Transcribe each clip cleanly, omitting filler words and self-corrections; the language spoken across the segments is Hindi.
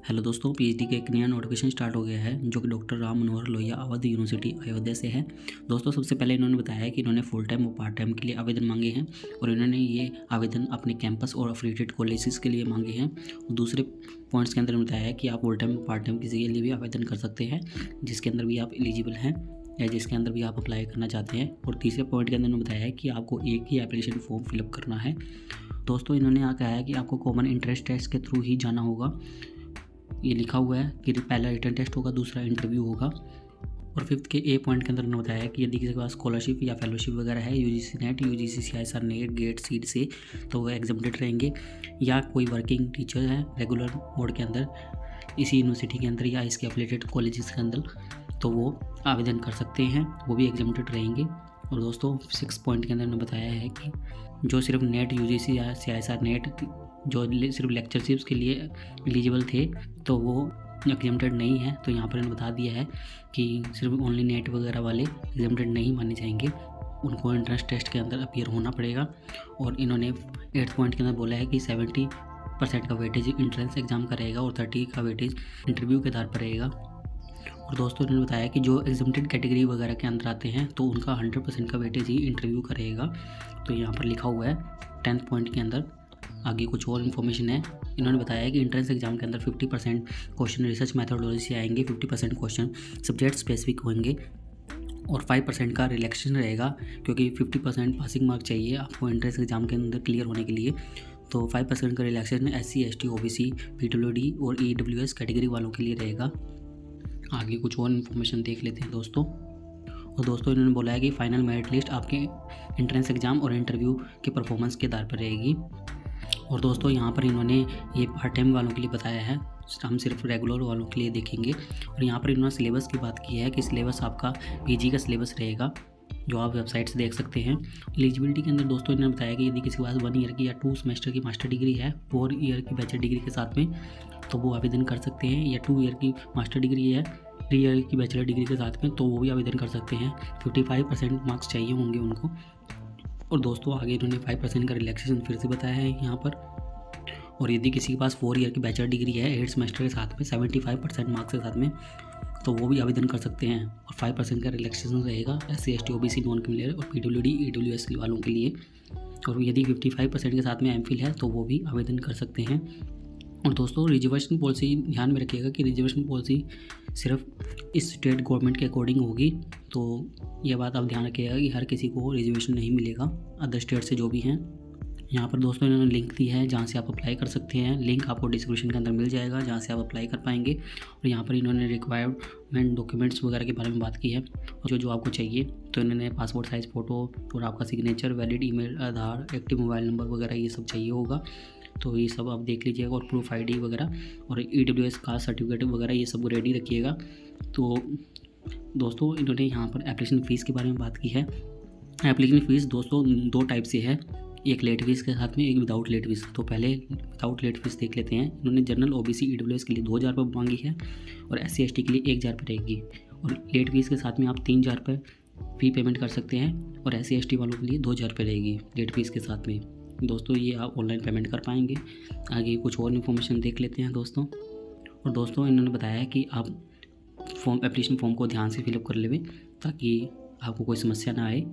हेलो दोस्तों, पीएचडी का एक नया नोटिफिकेशन स्टार्ट हो गया है जो कि डॉक्टर राम मनोहर लोहिया अवध यूनिवर्सिटी अयोध्या से है। दोस्तों, सबसे पहले इन्होंने बताया है कि इन्होंने फुल टाइम और पार्ट टाइम के लिए आवेदन मांगे हैं और इन्होंने ये आवेदन अपने कैंपस और अफिलिएटेड कॉलेजेस के लिए मांगे हैं। और दूसरे पॉइंट्स के अंदर बताया है कि आप फुल टाइम और पार्ट टाइम किसी के लिए भी आवेदन कर सकते हैं जिसके अंदर भी आप एलिजिबल हैं या जिसके अंदर भी आप अप्लाई करना चाहते हैं। और तीसरे पॉइंट के अंदर इन्होंने बताया है कि आपको एक ही एप्लीकेशन फॉर्म फिलअप करना है। दोस्तों, इन्होंने यहाँ कहा है कि आपको कॉमन इंटरेस्ट टेस्ट के थ्रू ही जाना होगा। ये लिखा हुआ है कि पहला रिटन टेस्ट होगा, दूसरा इंटरव्यू होगा। और फिफ्थ के ए पॉइंट के अंदर उन्होंने बताया है कि यदि किसी के पास स्कॉलरशिप या फेलोशिप वगैरह है UGC NET, UGC CSIR NET, GATE, SET से, तो वो एग्जम्प्टेड रहेंगे। या कोई वर्किंग टीचर है रेगुलर मोड के अंदर इसी यूनिवर्सिटी के अंदर या इसके एफिलिएटेड कॉलेजेस के अंदर, तो वो आवेदन कर सकते हैं, वो भी एग्जम्प्टेड रहेंगे। और दोस्तों, 6 पॉइंट के अंदर उन्होंने बताया है कि जो सिर्फ नेट, यूजीसी या सीआईएसआर नेट जो सिर्फ लेक्चरशिप्स के लिए एलिजिबल थे तो वो एग्जम्प्टेड नहीं है। तो यहाँ पर इन्होंने बता दिया है कि सिर्फ ओनली नेट वगैरह वाले एग्जम्प्टेड नहीं माने जाएंगे, उनको एंट्रेंस टेस्ट के अंदर अपीयर होना पड़ेगा। और इन्होंने 8 पॉइंट के अंदर बोला है कि 70% का वेटेज एंट्रेंस एग्जाम का रहेगा और 30 का वेटेज इंटरव्यू के आधार पर रहेगा। और दोस्तों, इन्होंने बताया कि जो एग्जम्प्टेड कैटेगरी वगैरह के अंदर आते हैं तो उनका 100% का वेटेज ही इंटरव्यू का रहेगा। तो यहाँ पर लिखा हुआ है 10th पॉइंट के अंदर। आगे कुछ और इन्फॉर्मेशन है। इन्होंने बताया कि एंट्रेंस एग्जाम के अंदर 50% क्वेश्चन रिसर्च मैथोडोलॉजी से आएंगे, 50% क्वेश्चन सब्जेक्ट स्पेसिफिक होंगे और 5% का रिलैक्सेशन रहेगा, क्योंकि 50% पासिंग मार्क चाहिए आपको एंट्रेंस एग्जाम के अंदर क्लियर होने के लिए। तो 5% का relaxation SC, ST, OBC, PWD और EWS कैटेगरी वालों के लिए रहेगा। आगे कुछ और इन्फॉर्मेशन देख लेते हैं दोस्तों। और दोस्तों, इन्होंने बोला है कि फाइनल मेरिट लिस्ट आपके एंट्रेंस एग्जाम और इंटरव्यू के परफॉर्मेंस के आधार पर रहेगी। और दोस्तों, यहाँ पर इन्होंने ये पार्ट टाइम वालों के लिए बताया है, हम सिर्फ रेगुलर वालों के लिए देखेंगे। और यहाँ पर इन्होंने सिलेबस की बात की है कि सिलेबस आपका PG का सिलेबस रहेगा जो आप वेबसाइट से देख सकते हैं। एलिजिबिलिटी के अंदर दोस्तों इन्होंने बताया कि यदि किसी के पास 1 ईयर की या 2 सेमेस्टर की मास्टर डिग्री है, 4 ईयर की बैचलर डिग्री के साथ में, तो वो आवेदन कर सकते हैं। या 2 ईयर की मास्टर डिग्री है, 3 ईयर की बैचलर डिग्री के साथ में, तो वो भी आवेदन कर सकते हैं। 55% मार्क्स चाहिए होंगे उनको। और दोस्तों, आगे इन्होंने 5% का रिलैक्सेशन फिर से बताया है यहाँ पर। और यदि किसी के पास 4 ईयर की बैचलर डिग्री है 8 सेमेस्टर के साथ में 75% मार्क्स के साथ में, तो वो भी आवेदन कर सकते हैं। और 5% का रिलैक्सेशन रहेगा SC, ST, OBC, non criminal और PWD, EWS वालों के लिए। और यदि 55% के साथ में MPhil है तो वो भी आवेदन कर सकते हैं। और दोस्तों, रिजर्वेशन पॉलिसी ध्यान में रखिएगा कि रिजर्वेशन पॉलिसी सिर्फ इस स्टेट गवर्नमेंट के अकॉर्डिंग होगी। तो ये बात आप ध्यान रखिएगा कि हर किसी को रिजर्वेशन नहीं मिलेगा अदर स्टेट से जो भी हैं। यहाँ पर दोस्तों इन्होंने लिंक दी है जहाँ से आप अप्लाई कर सकते हैं। लिंक आपको डिस्क्रिप्शन के अंदर मिल जाएगा जहाँ से आप अप्लाई कर पाएंगे। और यहाँ पर इन्होंने रिक्वायरमेंट डॉक्यूमेंट्स वगैरह के बारे में बात की है और जो आपको चाहिए। तो इन्होंने पासपोर्ट साइज़ फ़ोटो और आपका सिग्नेचर, वैलिड ईमेल, आधार, एक्टिव मोबाइल नंबर वगैरह ये सब चाहिए होगा। तो ये सब आप देख लीजिएगा। और प्रूफ ID वगैरह और EWS का सर्टिफिकेट वगैरह ये सब रेडी रखिएगा। तो दोस्तों, इन्होंने यहाँ पर एप्लीकेशन फ़ीस के बारे में बात की है। एप्लीकेशन फ़ीस दोस्तों 2 टाइप से है, एक लेट फीस के साथ में, एक विदाउट लेट फीस। तो पहले विदाउट लेट फीस देख लेते हैं। इन्होंने जनरल, OBC, EWS के लिए 2000 रुपये मांगी है और SC, ST के लिए 1000 रुपये रहेगी। और लेट फीस के साथ में आप 3000 रुपये फ़ी पेमेंट कर सकते हैं और SC, ST वालों के लिए 2000 रुपये रहेगी लेट फीस के साथ में। दोस्तों, ये आप ऑनलाइन पेमेंट कर पाएंगे। आगे कुछ और इन्फॉर्मेशन देख लेते हैं दोस्तों। और दोस्तों, इन्होंने बताया है कि आप एप्लीकेशन फॉर्म को ध्यान से फिलअप कर लें ताकि आपको कोई समस्या ना आए।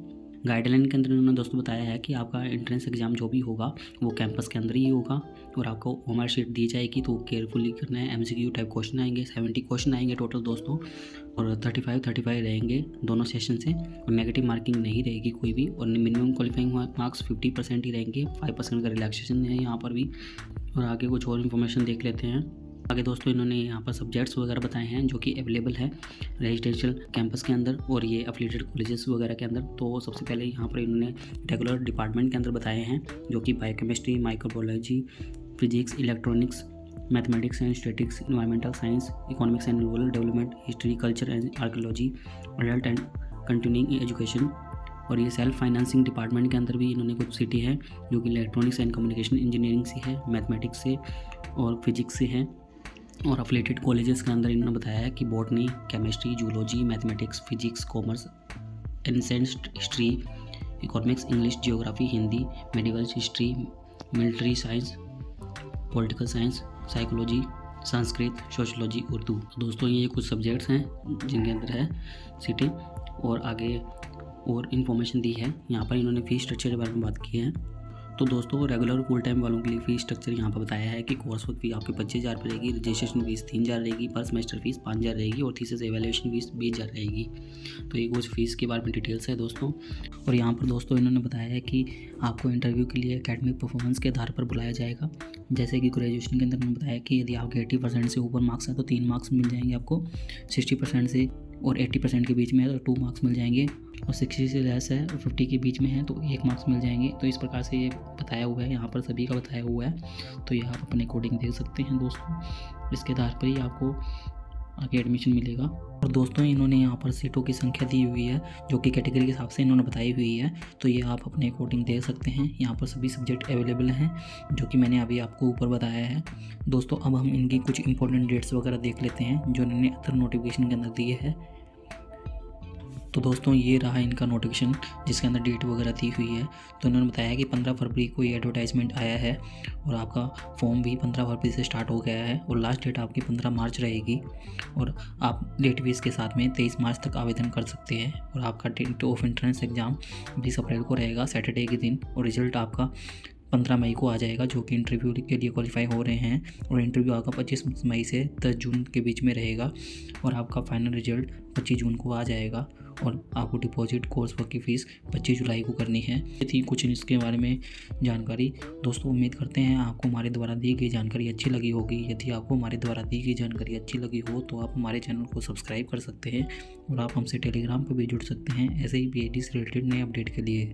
गाइडलाइन के अंदर उन्होंने दोस्तों बताया है कि आपका एंट्रेंस एग्जाम जो भी होगा वो कैंपस के अंदर ही होगा और आपको OMR शीट दी जाएगी, तो केयरफुली करना है। MCQ टाइप क्वेश्चन आएंगे, 70 क्वेश्चन आएंगे टोटल दोस्तों, और 35 रहेंगे दोनों सेशन से। और नेगेटिव मार्किंग नहीं रहेगी कोई भी। और मिनिमम क्वालिफाइंग मार्क्स 50% ही रहेंगे। 5% का रिलैक्सेशन है यहाँ पर भी। और आगे कुछ और इन्फॉर्मेशन देख लेते हैं। आगे दोस्तों, इन्होंने यहाँ पर सब्जेक्ट्स वगैरह बताए हैं जो कि अवेलेबल है रेजिडेंशियल कैंपस के अंदर और ये एफिलिएटेड कॉलेजेस वगैरह के अंदर। तो सबसे पहले यहाँ पर इन्होंने रेगुलर डिपार्टमेंट के अंदर बताए हैं जो कि biochemistry, microbiology, physics, electronics, mathematics and statics, environmental science, economics and rural development, history, culture and archaeology, adult and continuing education. और ये सेल्फ फाइनेंसिंग डिपार्टमेंट के अंदर भी इन्होंने कुछ सिटी है जो कि इलेक्ट्रॉनिक्स एंड कम्युनिकेशन इंजीनियरिंग से है, मैथमेटिक्स से और फिजिक्स से है। और अफिलिएटेड कॉलेजेस के अंदर इन्होंने बताया है कि botany, chemistry, zoology, mathematics, physics, commerce, ancient history, economics, English, geography, Hindi, medical history, military science, political science, psychology, Sanskrit, sociology, Urdu. दोस्तों ये कुछ सब्जेक्ट्स हैं जिनके अंदर है सीटें, और आगे और इन्फॉर्मेशन दी है। यहाँ पर इन्होंने फ़ीस स्ट्रक्चर के बारे में बात की है। तो दोस्तों रेगुलर फुल टाइम वालों के लिए फ़ीस स्ट्रक्चर यहाँ पर बताया है कि कोर्स वर्क फ़ी आपकी 25,000 रुपये रहेगी, रजिस्ट्रेशन फीस 3,000 रहेगी, पर सेमेस्टर फीस 5,000 रहेगी और थीसिस एवेल्यूएशन फीस 20,000 रहेगी। तो ये कुछ फ़ीस के बारे में डिटेल्स है दोस्तों। और यहाँ पर दोस्तों इन्होंने बताया है कि आपको इंटरव्यू के लिए एकेडमिक परफॉर्मेंस के आधार पर बुलाया जाएगा। जैसे कि ग्रेजुएशन के अंदर उन्होंने बताया कि यदि आपके 80% से ऊपर मार्क्स हैं तो 3 मार्क्स मिल जाएंगे आपको, 60% से और 80% के बीच में है तो 2 मार्क्स मिल जाएंगे, और 60 से लेस है और 50 के बीच में है तो 1 मार्क्स मिल जाएंगे। तो इस प्रकार से ये बताया हुआ है, यहाँ पर सभी का बताया हुआ है। तो ये आप अपने अकॉर्डिंग देख सकते हैं दोस्तों, इसके आधार पर ही आपको आगे एडमिशन मिलेगा। और दोस्तों इन्होंने यहाँ पर सीटों की संख्या दी हुई है जो कि कैटेगरी के हिसाब से इन्होंने बताई हुई है, तो ये आप अपने अकॉर्डिंग देख सकते हैं। यहाँ पर सभी सब्जेक्ट अवेलेबल हैं जो कि मैंने अभी आपको ऊपर बताया है। दोस्तों अब हम इनकी कुछ इंपॉर्टेंट डेट्स वगैरह देख लेते हैं जो इन्होंने अदर नोटिफिकेशन के अंदर दिए है। तो दोस्तों ये रहा इनका नोटिफिकेशन जिसके अंदर डेट वगैरह दी हुई है। तो इन्होंने बताया कि 15 फरवरी को ये एडवर्टाइजमेंट आया है और आपका फॉर्म भी 15 फरवरी से स्टार्ट हो गया है और लास्ट डेट आपकी 15 मार्च रहेगी, और आप डेट फीस के साथ में 23 मार्च तक आवेदन कर सकते हैं। और आपका डेट ऑफ एंट्रेंस एग्ज़ाम 20 अप्रैल को रहेगा सैटरडे के दिन, और रिजल्ट आपका 15 मई को आ जाएगा जो कि इंटरव्यू के लिए क्वालिफाई हो रहे हैं। और इंटरव्यू आपका 25 मई से 10 जून के बीच में रहेगा, और आपका फाइनल रिजल्ट 25 जून को आ जाएगा। और आपको डिपॉजिट कोर्स वर्क की फ़ीस 25 जुलाई को करनी है। ये थी कुछ इसके बारे में जानकारी। दोस्तों उम्मीद करते हैं आपको हमारे द्वारा दी गई जानकारी अच्छी लगी होगी। यदि आपको हमारे द्वारा दी गई जानकारी अच्छी लगी हो तो आप हमारे चैनल को सब्सक्राइब कर सकते हैं, और आप हमसे टेलीग्राम पर भी जुड़ सकते हैं ऐसे ही PhD से रिलेटेड नए अपडेट के लिए।